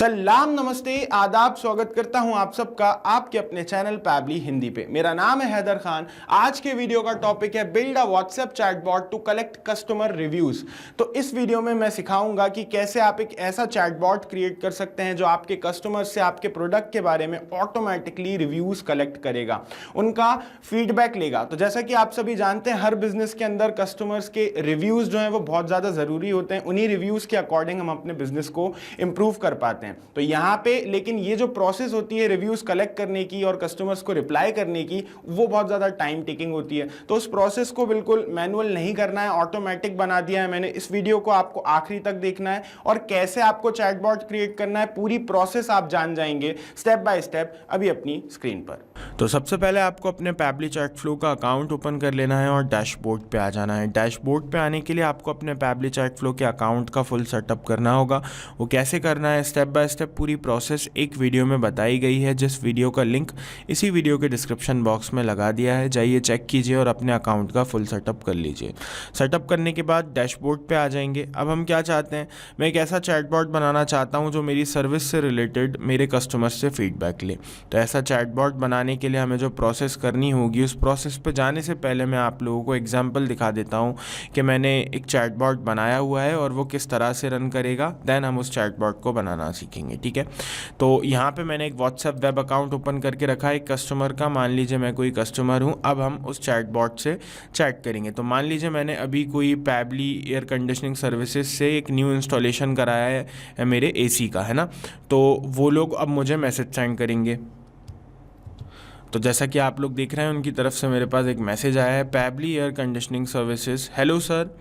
सलाम, नमस्ते, आदाब। स्वागत करता हूं आप सबका आपके अपने चैनल पैबली हिंदी पे। मेरा नाम है हैदर खान। आज के वीडियो का टॉपिक है build a WhatsApp chatbot to collect customer reviews. तो इस वीडियो में मैं सिखाऊंगा कि कैसे आप एक ऐसा चैटबॉट क्रिएट कर सकते हैं जो आपके कस्टमर से आपके प्रोडक्ट के बारे में ऑटोमेटिकली रिव्यूज कलेक्ट करेगा, उनका फीडबैक लेगा। तो जैसा कि आप सभी जानते हैं, हर बिजनेस के अंदर कस्टमर्स के रिव्यूज जो हैं वो बहुत ज़्यादा ज़रूरी होते हैं। उन्हीं रिव्यूज के अकॉर्डिंग हम अपने बिजनेस को इंप्रूव कर पाते हैं। तो यहां पे लेकिन ये जो प्रोसेस होती है रिव्यूज कलेक्ट करने की और कस्टमर्स को रिप्लाई करने की, वो बहुत ज्यादा टाइम टेकिंग होती है। तो उस प्रोसेस को बिल्कुल मैनुअल नहीं करना है, ऑटोमेटिक बना दिया है मैंने। इस वीडियो को आपको आखिरी तक देखना है और कैसे आपको चैटबॉट क्रिएट करना है, पूरी प्रोसेस आप जान जाएंगे स्टेप बाय स्टेप अभी अपनी स्क्रीन पर। तो सबसे पहले आपको अपने पैबली चैट फ्लो का अकाउंट ओपन कर लेना है और डैशबोर्ड पे आ जाना है। डैशबोर्ड पे आने के लिए आपको अपने पैबली चैट फ्लो के अकाउंट का फुल सेटअप करना होगा। वो कैसे करना है, स्टेप बाय स्टेप पूरी प्रोसेस एक वीडियो में बताई गई है, जिस वीडियो का लिंक इसी वीडियो के डिस्क्रिप्शन बॉक्स में लगा दिया है। जाइए चेक कीजिए और अपने अकाउंट का फुल सेटअप कर लीजिए। सेटअप करने के बाद डैशबोर्ड पे आ जाएंगे। अब हम क्या चाहते हैं, मैं एक ऐसा चैटबॉट बनाना चाहता हूं जो मेरी सर्विस से रिलेटेड मेरे कस्टमर्स से फीडबैक ले। तो ऐसा चैटबॉट बनाने के लिए हमें जो प्रोसेस करनी होगी, उस प्रोसेस पे जाने से पहले मैं आप लोगों को एग्जांपल दिखा देता हूं कि मैंने एक चैटबॉट बनाया हुआ है और वो किस तरह से रन करेगा। देन हम उस चैटबॉट को बनाना सीखेंगे, ठीक है। तो यहाँ पे मैंने एक व्हाट्सएप वेब अकाउंट ओपन करके रखा है एक कस्टमर का। मान लीजिए मैं कोई कस्टमर हूँ। अब हम उस चैटबॉट से चैट करेंगे। तो मान लीजिए मैंने अभी कोई पैबली एयर कंडीशनिंग सर्विसेज से एक न्यू इंस्टॉलेशन कराया है मेरे एसी का, है ना। तो वो लोग अब मुझे मैसेज सेंड करेंगे। तो जैसा कि आप लोग देख रहे हैं, उनकी तरफ से मेरे पास एक मैसेज आया है, Pabbly air conditioning services. Hello sir,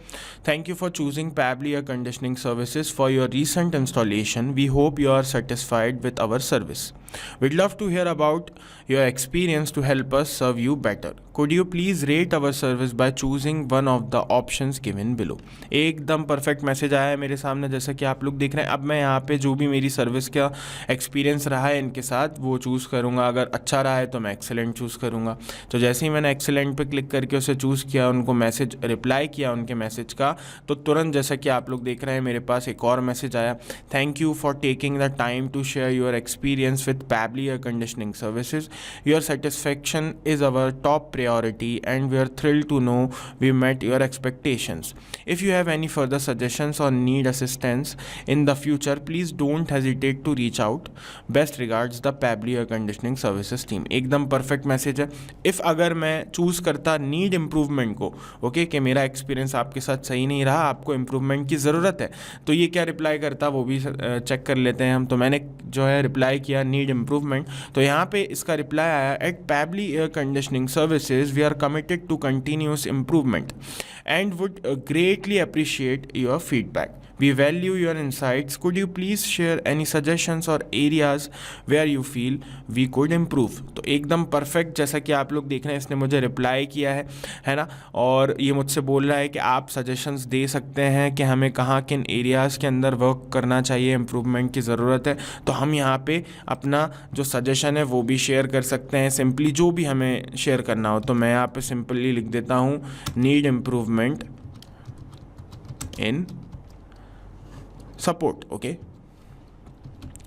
thank you for choosing Pabbly air conditioning services for your recent installation. We hope you are satisfied with our service. We'd love to hear about your experience to help us serve you better. Could you please rate our service by choosing one of the options given below? एकदम perfect message आया है मेरे सामने, जैसा कि आप लोग देख रहे हैं। अब मैं यहाँ पे जो भी मेरी सर्विस का एक्सपीरियंस रहा है इनके साथ, वो चूज़ करूँगा। अगर अच्छा रहा है तो मैं एक्सेलेंट चूज़ करूँगा। तो जैसे ही मैंने एक्सेलेंट पे क्लिक करके उसे चूज़ किया, उनको मैसेज रिप्लाई किया उनके मैसेज का, तो तुरंत जैसा कि आप लोग देख रहे हैं मेरे पास एक और मैसेज आया, thank you for taking the time to share your experience with Pabbly air conditioning services. Your satisfaction is our top priority and we are thrilled to know we met your expectations. If you have any further suggestions or need assistance in the future, please don't hesitate to reach out. Best regards, the Pabbly air conditioning services team. एकदम perfect message है। If अगर मैं choose करता need improvement को, okay, कि मेरा experience आपके साथ सही नहीं रहा, आपको इम्प्रूवमेंट की ज़रूरत है, तो ये क्या रिप्लाई करता वो भी चेक कर लेते हैं हम। तो मैंने जो है रिप्लाई किया नीड इम्प्रूवमेंट। तो यहाँ पे इसका रिप्लाई आया, at Pabbly air conditioning services we are committed to continuous improvement and would greatly appreciate your feedback. We value your insights. Could you please share any suggestions or areas where you feel we could improve? तो एकदम perfect, जैसा कि आप लोग देख रहे हैं, इसने मुझे रिप्लाई किया है ना। और ये मुझसे बोल रहा है कि आप सजेशंस दे सकते हैं कि हमें कहाँ किन एरियाज़ के अंदर वर्क करना चाहिए, इम्प्रूवमेंट की ज़रूरत है। तो हम यहाँ पे अपना जो सजेशन है वो भी शेयर कर सकते हैं, सिंपली जो भी हमें शेयर करना हो। तो मैं यहाँ पे सिंपली लिख देता हूँ, need improvement in support. Okay,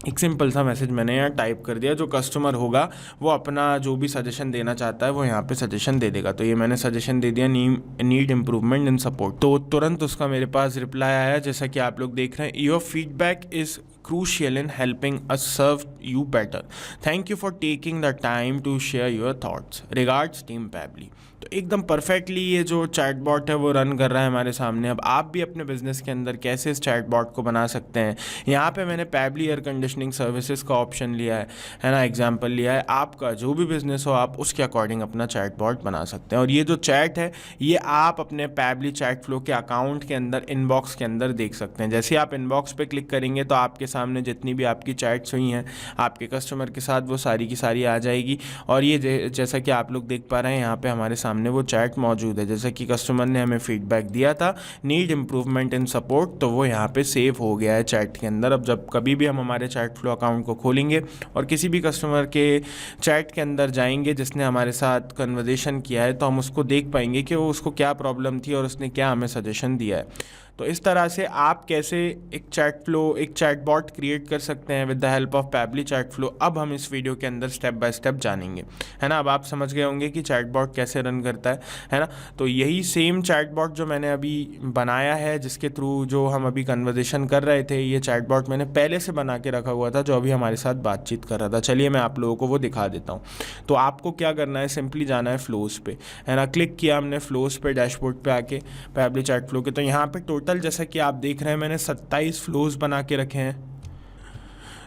एक सिंपल सा मैसेज मैंने यहाँ टाइप कर दिया। जो कस्टमर होगा वो अपना जो भी सजेशन देना चाहता है वो यहाँ पे सजेशन दे देगा। तो ये मैंने सजेशन दे दिया, नीड इम्प्रूवमेंट इन सपोर्ट। तो तुरंत उसका मेरे पास रिप्लाई आया, जैसा कि आप लोग देख रहे हैं, your feedback is crucial in helping us serve you better. Thank you for taking the time to share your thoughts. Regards, Team Pably. तो एकदम परफेक्टली ये जो चैटबॉट है वो रन कर रहा है हमारे सामने। अब आप भी अपने बिजनेस के अंदर कैसे इस चैटबॉट को बना सकते हैं, यहाँ पे मैंने पैबली एयर कंडीशनिंग सर्विसेज का ऑप्शन लिया है ना, एग्जांपल लिया है। आपका जो भी बिजनेस हो, आप उसके अकॉर्डिंग अपना चैटबॉट बना सकते हैं। और ये जो चैट है ये आप अपने पैबली चैट फ्लो के अकाउंट के अंदर इनबॉक्स के अंदर देख सकते हैं। जैसे आप इनबॉक्स पे क्लिक करेंगे तो आपके सामने जितनी भी आपकी चैट्स हुई हैं आपके कस्टमर के साथ, वो सारी की सारी आ जाएगी। और ये जैसा कि आप लोग देख पा रहे हैं, यहाँ पे हमारे सामने वो चैट मौजूद है। जैसा कि कस्टमर ने हमें फीडबैक दिया था, नीड इम्प्रूवमेंट इन सपोर्ट, तो वो यहाँ पे सेव हो गया है चैट के अंदर। अब जब कभी भी हम हमारे चैट फ्लो अकाउंट को खोलेंगे और किसी भी कस्टमर के चैट के अंदर जाएंगे जिसने हमारे साथ कन्वर्सेशन किया है, तो हम उसको देख पाएंगे कि वो उसको क्या प्रॉब्लम थी और उसने क्या हमें सजेशन दिया है। तो इस तरह से आप कैसे एक चैट फ्लो, एक चैट बॉट क्रिएट कर सकते हैं with the help of Pabbly chat flow, अब हम इस वीडियो के अंदर स्टेप बाय स्टेप जानेंगे, है ना। अब आप समझ गए होंगे कि चैट बॉट कैसे रन करता है ना। तो यही सेम चैट बॉट जो मैंने अभी बनाया है, जिसके थ्रू जो हम अभी कन्वर्सेशन कर रहे थे, ये चैट बॉट मैंने पहले से बना के रखा हुआ था जो अभी हमारे साथ बातचीत कर रहा था। चलिए मैं आप लोगों को वो दिखा देता हूँ। तो आपको क्या करना है, सिंपली जाना है फ्लोज पे, है ना। क्लिक किया हमने फ्लोज पे, डैशबोर्ड पे आके पैबली चैट फ्लो के, तो यहाँ पे टोटल जैसा कि आप देख रहे हैं मैंने 27 फ्लोज बना के रखे हैं,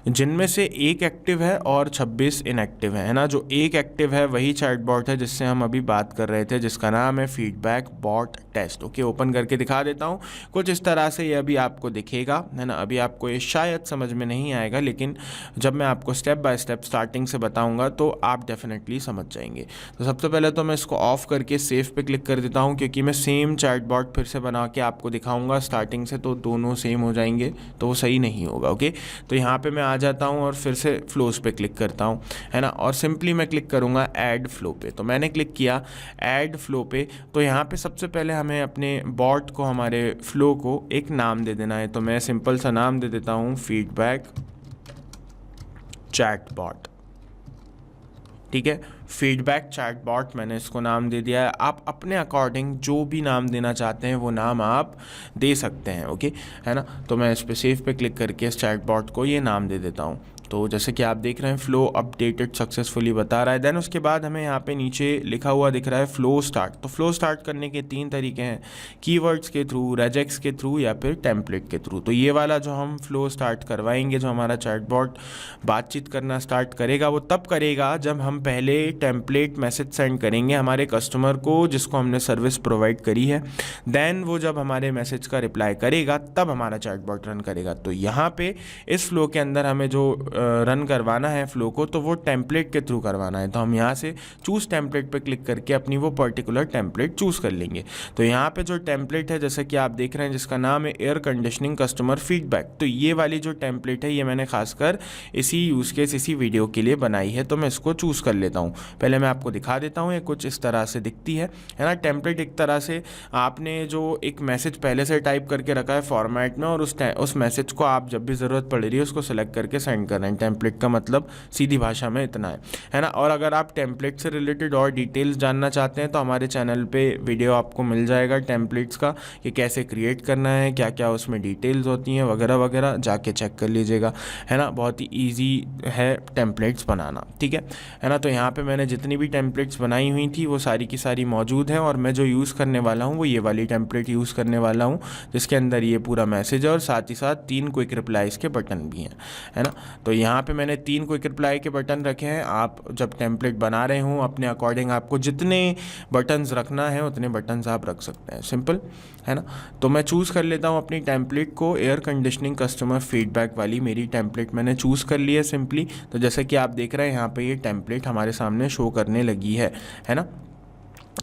जिनमें से एक एक्टिव है और 26 इनएक्टिव है ना। जो एक एक्टिव है वही चैट बॉट है जिससे हम अभी बात कर रहे थे, जिसका नाम है feedback bot test. Okay, open करके दिखा देता हूँ। कुछ इस तरह से ये अभी आपको दिखेगा, है ना। अभी आपको ये शायद समझ में नहीं आएगा, लेकिन जब मैं आपको स्टेप बाय स्टेप स्टार्टिंग से बताऊँगा तो आप डेफिनेटली समझ जाएंगे। तो सबसे पहले तो मैं इसको ऑफ करके सेव पे क्लिक कर देता हूँ, क्योंकि मैं सेम चैट बॉट फिर से बना के आपको दिखाऊँगा स्टार्टिंग से, तो दोनों सेम हो जाएंगे तो वो सही नहीं होगा। ओके, तो यहाँ पर मैं आ जाता हूँ और फिर से फ्लोज पे क्लिक करता हूँ, है ना। और सिंपली मैं क्लिक करूँगा ऐड फ्लो पे। तो मैंने क्लिक किया ऐड फ्लो पे, तो यहाँ पे सबसे पहले हमें अपने बॉट को, हमारे फ्लो को एक नाम दे देना है। तो मैं सिंपल सा नाम दे देता हूँ फीडबैक चैट बॉट। ठीक है, फीडबैक चैट बॉट मैंने इसको नाम दे दिया है। आप अपने अकॉर्डिंग जो भी नाम देना चाहते हैं वो नाम आप दे सकते हैं। ओके, है ना। तो मैं इस पर सेव पे क्लिक करके इस चैट बॉट को ये नाम दे देता हूँ। तो जैसे कि आप देख रहे हैं फ्लो अपडेटेड सक्सेसफुली बता रहा है। देन उसके बाद हमें यहाँ पे नीचे लिखा हुआ दिख रहा है फ्लो स्टार्ट। तो फ्लो स्टार्ट करने के 3 तरीके हैं, कीवर्ड्स के थ्रू, रेजेक्स के थ्रू या फिर टेम्पलेट के थ्रू। तो ये वाला जो हम फ्लो स्टार्ट करवाएंगे, जो हमारा चैटबॉट बातचीत करना स्टार्ट करेगा, वो तब करेगा जब हम पहले टेम्पलेट मैसेज सेंड करेंगे हमारे कस्टमर को जिसको हमने सर्विस प्रोवाइड करी है। देन वो जब हमारे मैसेज का रिप्लाई करेगा तब हमारा चैटबॉट रन करेगा। तो यहाँ पे इस फ्लो के अंदर हमें जो रन करवाना है फ्लो को, तो वो टेम्पलेट के थ्रू करवाना है। तो हम यहाँ से चूज़ टेम्पलेट पे क्लिक करके अपनी वो पर्टिकुलर टेम्पलेट चूज़ कर लेंगे। तो यहाँ पे जो टेम्पलेट है, जैसे कि आप देख रहे हैं, जिसका नाम है एयर कंडीशनिंग कस्टमर फीडबैक, तो ये वाली जो टेम्पलेट है ये मैंने खासकर इसी यूज़ केस, इसी वीडियो के लिए बनाई है। तो मैं इसको चूज़ कर लेता हूँ। पहले मैं आपको दिखा देता हूँ, ये कुछ इस तरह से दिखती है ना। टेम्पलेट एक तरह से आपने जो एक मैसेज पहले से टाइप करके रखा है फॉर्मेट में, और उस मैसेज को आप जब भी ज़रूरत पड़ रही है उसको सेलेक्ट करके सेंड कर रहे हैं। टेम्पलेट का मतलब सीधी भाषा में इतना है ना। और अगर आप टेम्पलेट से रिलेटेड और डिटेल्स जानना चाहते हैं तो हमारे चैनल पे वीडियो आपको मिल जाएगा टेम्पलेट्स का, कि कैसे क्रिएट करना है, क्या क्या उसमें डिटेल्स होती हैं वगैरह वगैरह, जाके चेक कर लीजिएगा, है ना। बहुत ही ईजी है टेम्पलेट्स बनाना, ठीक है ना। तो यहाँ पे मैंने जितनी भी टेम्पलेट्स बनाई हुई थी वो सारी की सारी मौजूद हैं, और मैं जो यूज़ करने वाला हूँ वो ये वाली टेम्पलेट यूज़ करने वाला हूँ, जिसके अंदर ये पूरा मैसेज है और साथ ही साथ 3 क्विक रिप्लाईज़ के बटन भी हैं, है ना। तो यहाँ पे मैंने 3 क्विक रिप्लाई के बटन रखे हैं। आप जब टेम्पलेट बना रहे हो अपने अकॉर्डिंग आपको जितने बटन्स रखना है उतने बटन्स आप रख सकते हैं, सिंपल, है ना। तो मैं चूज़ कर लेता हूँ अपनी टेम्पलेट को, एयर कंडीशनिंग कस्टमर फीडबैक वाली मेरी टेम्पलेट मैंने चूज़ कर ली है सिंपली। तो जैसे कि आप देख रहे हैं यहाँ पे ये टेम्पलेट हमारे सामने शो करने लगी है ना।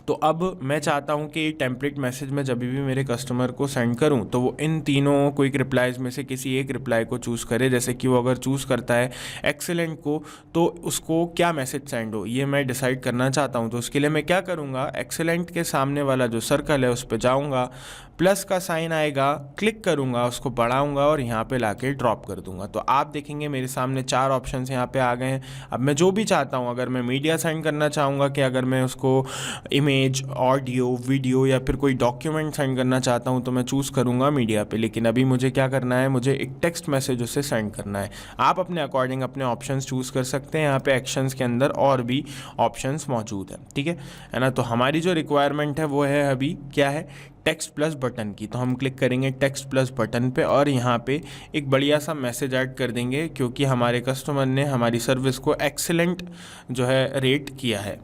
तो अब मैं चाहता हूं कि टेम्पलेट मैसेज में जब भी मेरे कस्टमर को सेंड करूं तो वो इन तीनों क्विक रिप्लाईज में से किसी एक रिप्लाई को चूज़ करे। जैसे कि वो अगर चूज़ करता है एक्सेलेंट को, तो उसको क्या मैसेज सेंड हो ये मैं डिसाइड करना चाहता हूं। तो उसके लिए मैं क्या करूंगा, एक्सेलेंट के सामने वाला जो सर्कल है उस पर जाऊँगा, प्लस का साइन आएगा, क्लिक करूँगा, उसको बढ़ाऊँगा और यहाँ पे लाके ड्रॉप कर दूँगा। तो आप देखेंगे मेरे सामने 4 ऑप्शंस यहाँ पे आ गए हैं। अब मैं जो भी चाहता हूँ, अगर मैं मीडिया सेंड करना चाहूँगा, कि अगर मैं उसको इमेज, ऑडियो, वीडियो या फिर कोई डॉक्यूमेंट सेंड करना चाहता हूँ तो मैं चूज़ करूँगा मीडिया पे। लेकिन अभी मुझे क्या करना है, मुझे एक टेक्स्ट मैसेज उसे सेंड करना है। आप अपने अकॉर्डिंग अपने ऑप्शंस चूज़ कर सकते हैं। यहाँ पे एक्शंस के अंदर और भी ऑप्शंस मौजूद हैं, ठीक है ना। तो हमारी जो रिक्वायरमेंट है वो है अभी क्या है, टेक्स्ट प्लस बटन की। तो हम क्लिक करेंगे टेक्स्ट प्लस बटन पे और यहाँ पे एक बढ़िया सा मैसेज ऐड कर देंगे, क्योंकि हमारे कस्टमर ने हमारी सर्विस को एक्सीलेंट जो है रेट किया है।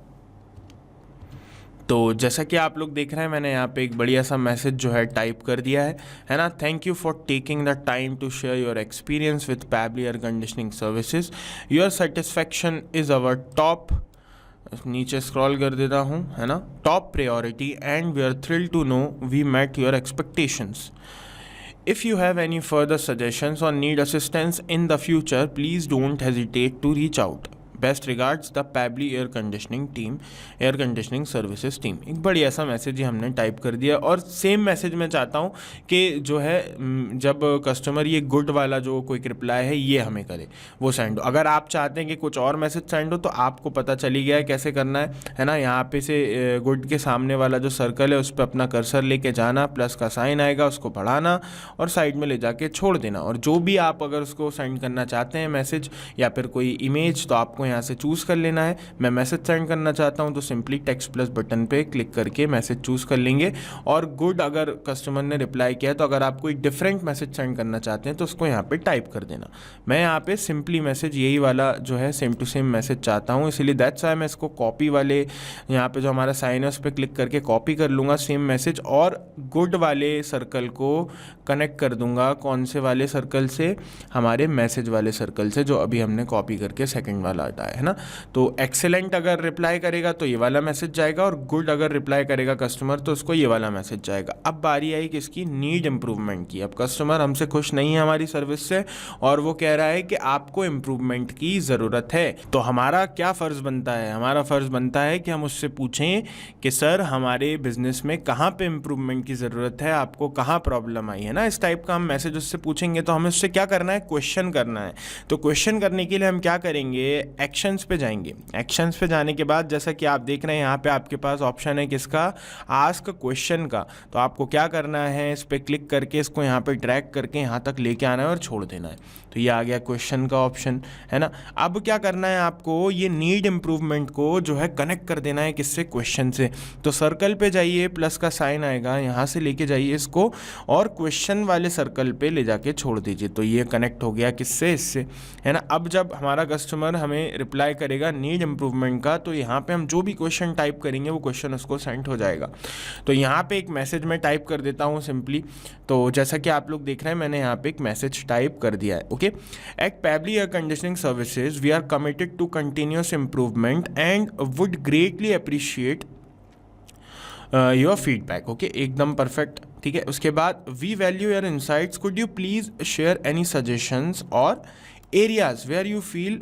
तो जैसा कि आप लोग देख रहे हैं, मैंने यहाँ पे एक बढ़िया सा मैसेज जो है टाइप कर दिया है ना। Thank you for taking the time to share your experience with Pabbly air conditioning services. Your satisfaction is our top, नीचे स्क्रॉल कर देता हूँ, है ना, top priority and we are thrilled to know we met your expectations. If you have any further suggestions or need assistance in the future, please don't hesitate to reach out. Best regards the Pabbly air conditioning team, air conditioning services team. एक बढ़िया सा message ही हमने type कर दिया। और same message मैं चाहता हूँ कि जो है जब कस्टमर ये गुड वाला जो क्विक रिप्लाई है ये हमें करे, वो सेंड हो। अगर आप चाहते हैं कि कुछ और मैसेज सेंड हो तो आपको पता चली गया है कैसे करना है ना। यहाँ पे से गुड के सामने वाला जो सर्कल है उस पर अपना कर्सर लेके जाना, प्लस का साइन आएगा, उसको बढ़ाना और साइड में ले जाके छोड़ देना। और जो भी आप अगर उसको सेंड करना चाहते हैं मैसेज या फिर कोई इमेज, तो आपको यहाँ से चूज़ कर लेना है। मैं मैसेज सेंड करना चाहता हूँ तो सिंपली टेक्स्ट प्लस बटन पे क्लिक करके मैसेज चूज़ कर लेंगे। और गुड अगर कस्टमर ने रिप्लाई किया तो अगर आप कोई डिफरेंट मैसेज सेंड करना चाहते हैं तो उसको यहाँ पे टाइप कर देना। मैं यहाँ पे सिंपली मैसेज यही वाला जो है सेम टू सेम मैसेज चाहता हूँ, इसलिए दैट्स व्हाई मैं इसको कॉपी वाले यहाँ पे जो हमारा साइन है उस पर क्लिक करके कॉपी कर लूँगा सेम मैसेज, और गुड वाले सर्कल को कनेक्ट कर दूंगा कौन से वाले सर्कल से, हमारे मैसेज वाले सर्कल से जो अभी हमने कॉपी करके सेकंड वाला हटाया है ना। तो एक्सेलेंट अगर रिप्लाई करेगा तो ये वाला मैसेज जाएगा, और गुड अगर रिप्लाई करेगा कस्टमर तो उसको ये वाला मैसेज जाएगा। अब बारी आई किसकी, नीड इम्प्रूवमेंट की। अब कस्टमर हमसे खुश नहीं है हमारी सर्विस से और वो कह रहा है कि आपको इम्प्रूवमेंट की ज़रूरत है। तो हमारा क्या फ़र्ज़ बनता है, हमारा फ़र्ज़ बनता है कि हम उससे पूछें कि सर हमारे बिजनेस में कहाँ पे इम्प्रूवमेंट की ज़रूरत है, आपको कहाँ प्रॉब्लम आई है ना। इस टाइप का हम मैसेज उससे पूछेंगे तो हमें उससे क्या करना है, क्वेश्चन करना है। तो क्वेश्चन करने के लिए हम क्या करेंगे, एक्शंस पे जाएंगे। एक्शंस पे जाने के बाद जैसा कि आप देख रहे हैं यहाँ पे आपके पास ऑप्शन है किसका, आस्क क्वेश्चन का। तो आपको क्या करना है, इस पर क्लिक करके इसको यहाँ पे ड्रैग करके यहाँ तक लेके आना है और छोड़ देना है। तो ये आ गया क्वेश्चन का ऑप्शन है ना। अब क्या करना है आपको, ये नीड इम्प्रूवमेंट को जो है कनेक्ट कर देना है किससे, क्वेश्चन से। तो सर्कल पे जाइए, प्लस का साइन आएगा, यहाँ से लेके जाइए इसको और क्वेश्चन वाले सर्कल पे ले जाके छोड़ दीजिए। तो ये कनेक्ट हो गया किससे, इससे है ना। अब जब हमारा कस्टमर हमें रिप्लाई करेगा नीड इम्प्रूवमेंट का, तो यहाँ पे हम जो भी क्वेश्चन टाइप करेंगे वो क्वेश्चन उसको सेंड हो जाएगा। तो यहाँ पे एक मैसेज मैं टाइप कर देता हूँ सिंपली। तो जैसा कि आप लोग देख रहे हैं मैंने यहाँ पे एक मैसेज टाइप कर दिया है। Okay, at Pabbly air conditioning services we are committed to continuous improvement and would greatly appreciate your feedback. Okay, एकदम परफेक्ट, ठीक है। उसके बाद we value your insights, could you please share any suggestions or areas where you feel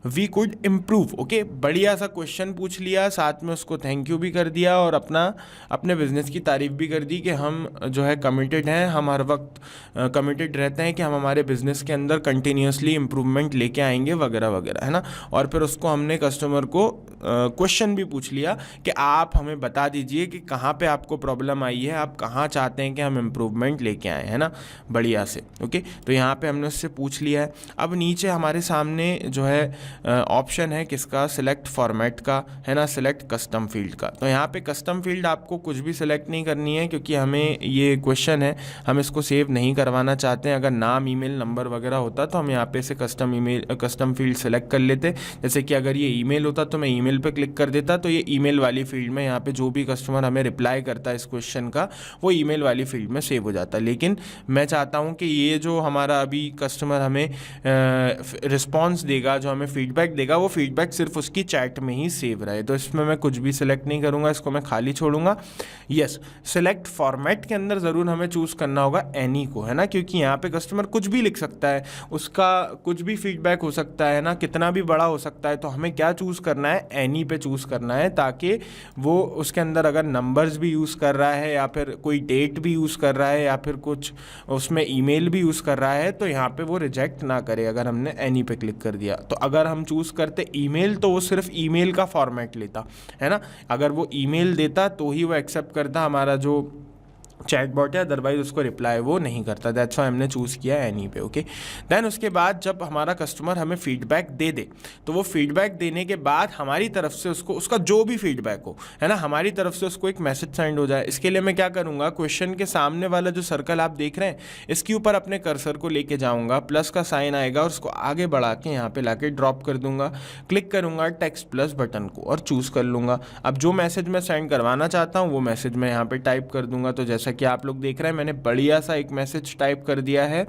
we could improve. Okay, बढ़िया सा question पूछ लिया, साथ में उसको थैंक यू भी कर दिया और अपने बिजनेस की तारीफ भी कर दी कि हम जो है कमिटेड हैं, हम हर वक्त कमिटेड रहते हैं कि हम हमारे बिजनेस के अंदर कंटिन्यूसली इम्प्रूवमेंट लेके आएंगे वगैरह वगैरह, है ना। और फिर उसको हमने कस्टमर को क्वेश्चन भी पूछ लिया कि आप हमें बता दीजिए कि कहाँ पे आपको प्रॉब्लम आई है, आप कहाँ चाहते हैं कि हम इम्प्रूवमेंट लेके आएँ, है ना, बढ़िया से। ओके, तो यहाँ पे हमने उससे पूछ लिया है। अब नीचे हमारे सामने जो है ऑप्शन है किसका, सिलेक्ट फॉर्मेट का, है ना, सिलेक्ट कस्टम फील्ड का। तो यहाँ पे कस्टम फील्ड आपको कुछ भी सिलेक्ट नहीं करनी है क्योंकि हमें ये क्वेश्चन है, हम इसको सेव नहीं करवाना चाहते हैं। अगर नाम, ईमेल नंबर वगैरह होता तो हम यहाँ पे से कस्टम फील्ड सेलेक्ट कर लेते। जैसे कि अगर ये ईमेल होता तो मैं ईमेल पे क्लिक कर देता, तो ये ईमेल वाली फील्ड में यहाँ पे जो भी कस्टमर हमें रिप्लाई करता है इस क्वेश्चन का वो ईमेल वाली फील्ड में सेव हो जाता है। लेकिन मैं चाहता हूँ कि ये जो हमारा अभी कस्टमर हमें रिस्पॉन्स देगा, जो हमें फीडबैक देगा, वो फीडबैक सिर्फ उसकी चैट में ही सेव रहे। तो इसमें मैं कुछ भी सिलेक्ट नहीं करूँगा, इसको मैं खाली छोड़ूंगा। यस, सिलेक्ट फॉर्मेट के अंदर ज़रूर हमें चूज़ करना होगा एनी को, है ना, क्योंकि यहाँ पे कस्टमर कुछ भी लिख सकता है, उसका कुछ भी फीडबैक हो सकता है ना, कितना भी बड़ा हो सकता है। तो हमें क्या चूज़ करना है, एनी पे चूज़ करना है, ताकि वो उसके अंदर अगर नंबर्स भी यूज़ कर रहा है या फिर कोई डेट भी यूज़ कर रहा है या फिर कुछ उसमें ईमेल भी यूज़ कर रहा है तो यहाँ पे वो रिजेक्ट ना करे अगर हमने एनी पे क्लिक कर दिया। तो अगर हम चूज़ करते ईमेल तो वो सिर्फ ईमेल का फॉर्मेट लेता, है ना। अगर वो ईमेल देता तो ही वो एक्सेप्ट करता हमारा जो चैटबॉट है, अदरवाइज उसको रिप्लाई वो नहीं करता। दैट्स व्हाई हमने चूज़ किया एनी पे। ओके, देन उसके बाद जब हमारा कस्टमर हमें फीडबैक दे दे तो वो फीडबैक देने के बाद हमारी तरफ से उसको, उसका जो भी फीडबैक हो, है ना, हमारी तरफ से उसको एक मैसेज सेंड हो जाए। इसके लिए मैं क्या करूँगा, क्वेश्चन के सामने वाला जो सर्कल आप देख रहे हैं इसके ऊपर अपने कर्सर को लेके जाऊँगा, प्लस का साइन आएगा और उसको आगे बढ़ा के यहाँ पे लाके ड्रॉप कर दूंगा, क्लिक करूँगा टेक्स्ट प्लस बटन को और चूज़ कर लूँगा। अब जो मैसेज मैं सेंड करवाना चाहता हूँ वो मैसेज मैं यहाँ पे टाइप कर दूंगा। तो जैसा कि आप लोग देख रहे हैं मैंने बढ़िया सा एक मैसेज टाइप कर दिया है,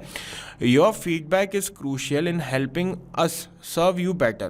your feedback is crucial in helping us serve you better,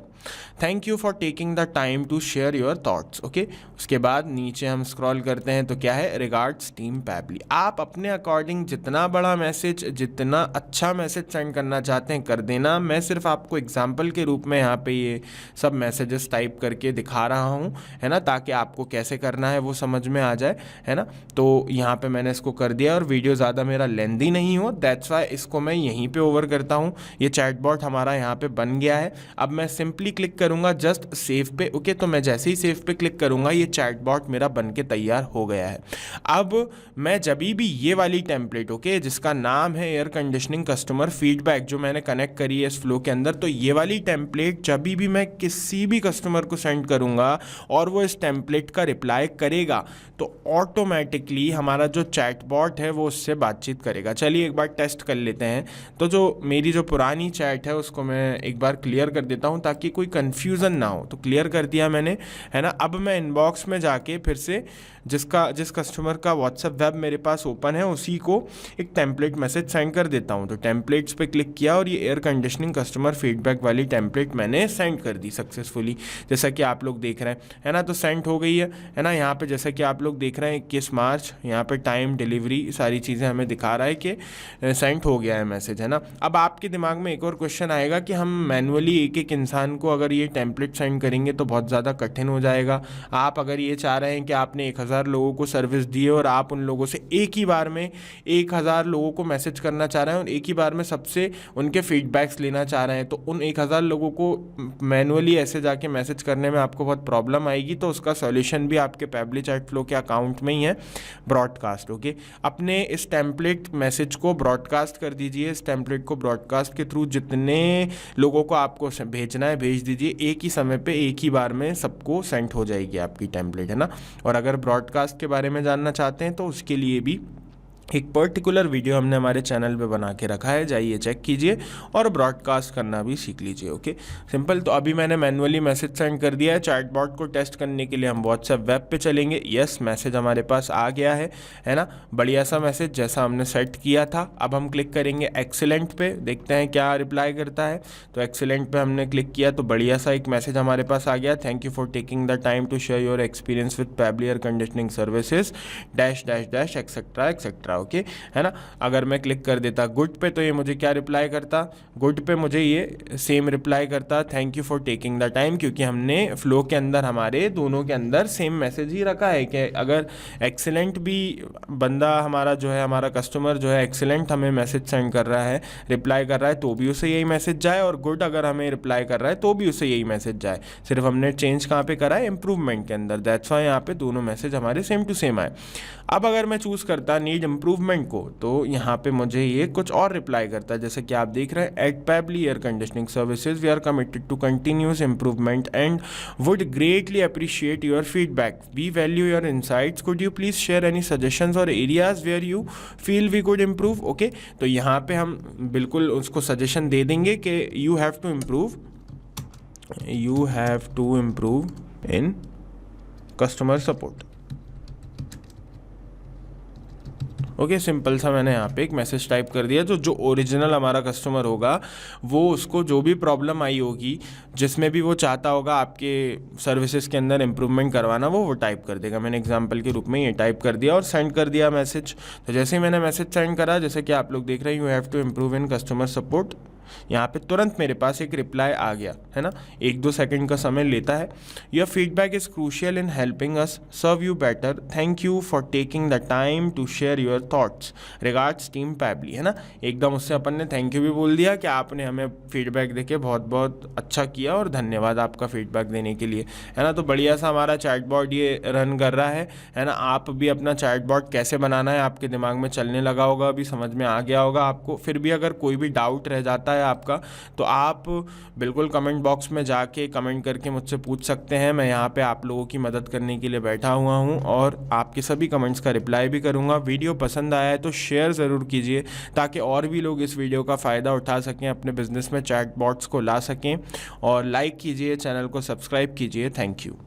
thank you for taking the time to share your thoughts. Okay, उसके बाद नीचे हम स्क्रॉल करते हैं तो क्या है, रिगार्ड्स टीम पैबली। आप अपने अकॉर्डिंग जितना बड़ा मैसेज, जितना अच्छा मैसेज सेंड करना चाहते हैं कर देना। मैं सिर्फ आपको एग्जांपल के रूप में यहाँ पे ये सब मैसेजेस टाइप करके दिखा रहा हूँ, है ना, ताकि आपको कैसे करना है वो समझ में आ जाए, है ना। तो यहाँ पे मैंने इसको कर दिया और वीडियो ज़्यादा मेरा लेंदी नहीं हो, दैट्स वाई इसको मैं यहीं पे ओवर करता हूँ। ये चैटबॉट हमारा यहाँ पे बन गया है। अब मैं सिंपली क्लिक करूँगा जस्ट सेव पे। ओके, तो मैं जैसे ही सेव पे क्लिक करूँगा ये चैटबॉट मेरा बन के तैयार हो गया है। अब मैं जब भी ये वाली टेम्पलेट, ओके, जिसका नाम है एयर कंडीशनिंग कस्टमर फीडबैक, जो मैंने कनेक्ट करी है इस फ्लो के अंदर, तो ये वाली टेम्पलेट जब भी मैं किसी भी कस्टमर को सेंड करूँगा और वो इस टेम्पलेट का रिप्लाई करेगा तो ऑटोमेटिकली हमारा जो चैटबॉट है वो उससे बातचीत करेगा। चलिए एक बार टेस्ट कर लेते हैं। तो जो मेरी जो पुरानी चैट है उसको मैं एक बार क्लियर कर देता हूँ ताकि कोई कन्फ्यूज़न ना हो। तो क्लियर कर दिया मैंने, है ना। अब मैं इनबॉक्स में जाके फिर से जिस कस्टमर का व्हाट्सएप वेब मेरे पास ओपन है उसी को एक टेम्पलेट मैसेज सेंड कर देता हूँ। तो टेम्पलेट्स पे क्लिक किया और ये एयर कंडीशनिंग कस्टमर फीडबैक वाली टेम्पलेट मैंने सेंड कर दी सक्सेसफुली, जैसा कि आप लोग देख रहे हैं, है ना। तो सेंड हो गई है ना। यहाँ पे जैसा कि आप लोग देख रहे हैं 21 मार्च, यहाँ पे टाइम, डिलीवरी, सारी चीज़ें हमें दिखा रहा है कि सेंड हो गया है मैसेज, है ना। अब आपके दिमाग में एक और क्वेश्चन आएगा कि हम मैनुअली एक एक इंसान को अगर ये टेम्पलेट सेंड करेंगे तो बहुत ज़्यादा कठिन हो जाएगा। आप अगर ये चाह रहे हैं कि आपने 1000 लोगों को सर्विस दी है और आप उन लोगों से एक ही बार में 1000 लोगों को मैसेज करना चाह रहे हैं और एक ही बार में सबसे उनके फीडबैक्स लेना चाह रहे हैं, तो उन 1000 लोगों को मैनुअली ऐसे जाके मैसेज करने में आपको बहुत प्रॉब्लम आएगी। तो उसका सॉल्यूशन भी आपके पैबली चैट फ्लो के अकाउंट में ही है, ब्रॉडकास्ट। ओके, अपने इस टेम्पलेट मैसेज को ब्रॉडकास्ट कर दीजिए। इस टेम्पलेट को ब्रॉडकास्ट के थ्रू जितने लोगों को आपको भेजना है भेज दीजिए, एक ही समय पे एक ही बार में सबको सेंड हो जाएगी आपकी टेम्पलेट, है ना। और अगर ब्रॉडकास्ट के बारे में जानना चाहते हैं तो उसके लिए भी एक पर्टिकुलर वीडियो हमने हमारे चैनल पे बना के रखा है, जाइए चेक कीजिए और ब्रॉडकास्ट करना भी सीख लीजिए। Okay, simple. तो अभी मैंने मैनुअली मैसेज सेंड कर दिया है। चैटबॉट को टेस्ट करने के लिए हम व्हाट्सएप वेब पे चलेंगे। यस, मैसेज हमारे पास आ गया है ना, बढ़िया सा मैसेज जैसा हमने सेट किया था। अब हम क्लिक करेंगे एक्सीलेंट पे, देखते हैं क्या रिप्लाई करता है। तो एक्सीलेंट पे हमने क्लिक किया तो बढ़िया सा एक मैसेज हमारे पास आ गया, thank you for taking the time to share your experience with Pabbly air conditioning services dash dash dash etcetera etcetera. Okay, है ना। अगर मैं क्लिक कर देता गुड पे तो ये मुझे क्या रिप्लाई करता, गुड पे मुझे ये सेम रिप्लाई करता, thank you for taking the time, क्योंकि हमने फ्लो के अंदर हमारे दोनों के अंदर सेम मैसेज ही रखा है कि अगर एक्सीलेंट भी बंदा हमारा जो है, हमारा कस्टमर जो है एक्सीलेंट हमें मैसेज सेंड कर रहा है, रिप्लाई कर रहा है, तो भी उसे यही मैसेज जाए, और गुड अगर हमें रिप्लाई कर रहा है तो भी उसे यही मैसेज जाए। सिर्फ हमने चेंज कहाँ पे करा है, इंप्रूवमेंट के अंदर, दैट्स वाई यहाँ पे दोनों मैसेज हमारे सेम टू सेम आए। अब अगर मैं चूज़ करता नीड इम्प्रूवमेंट को तो यहाँ पे मुझे ये कुछ और रिप्लाई करता है, जैसे कि आप देख रहे हैं, at Pabbly air conditioning services we are committed to continuous improvement and would greatly appreciate your feedback, we value your insights, could you please share any suggestions or areas where you feel we could improve. Okay, तो यहाँ पे हम बिल्कुल उसको suggestion दे देंगे कि you have to improve in customer support. Okay, simple सा मैंने यहाँ पे एक मैसेज टाइप कर दिया। जो ओरिजिनल हमारा कस्टमर होगा वो उसको जो भी प्रॉब्लम आई होगी, जिसमें भी वो चाहता होगा आपके सर्विसेज के अंदर इम्प्रूवमेंट करवाना, वो टाइप कर देगा। मैंने एग्जांपल के रूप में ये टाइप कर दिया और सेंड कर दिया मैसेज। तो जैसे ही मैंने मैसेज सेंड करा, जैसे कि आप लोग देख रहे हैं, you have to improve in customer support, यहाँ पे तुरंत मेरे पास एक रिप्लाई आ गया, है ना। 1-2 सेकंड का समय लेता है। Your feedback is crucial in helping us serve you better, thank you for taking the time to share your thoughts, regards team Pabbly, है ना। एकदम उससे अपन ने थैंक यू भी बोल दिया कि आपने हमें फीडबैक देके बहुत बहुत अच्छा किया और धन्यवाद आपका फीडबैक देने के लिए, है ना। तो बढ़िया सा हमारा चैटबॉट ये रन कर रहा है ना। आप भी अपना चैटबॉट कैसे बनाना है आपके दिमाग में चलने लगा होगा, अभी समझ में आ गया होगा आपको। फिर भी अगर कोई भी डाउट रह जाता है आपका, तो आप बिल्कुल कमेंट बॉक्स में जाके कमेंट करके मुझसे पूछ सकते हैं। मैं यहाँ पे आप लोगों की मदद करने के लिए बैठा हुआ हूँ और आपके सभी कमेंट्स का रिप्लाई भी करूँगा। वीडियो पसंद आया है तो शेयर ज़रूर कीजिए ताकि और भी लोग इस वीडियो का फ़ायदा उठा सकें, अपने बिजनेस में चैटबॉट्स को ला सकें। और लाइक कीजिए, चैनल को सब्सक्राइब कीजिए। Thank you.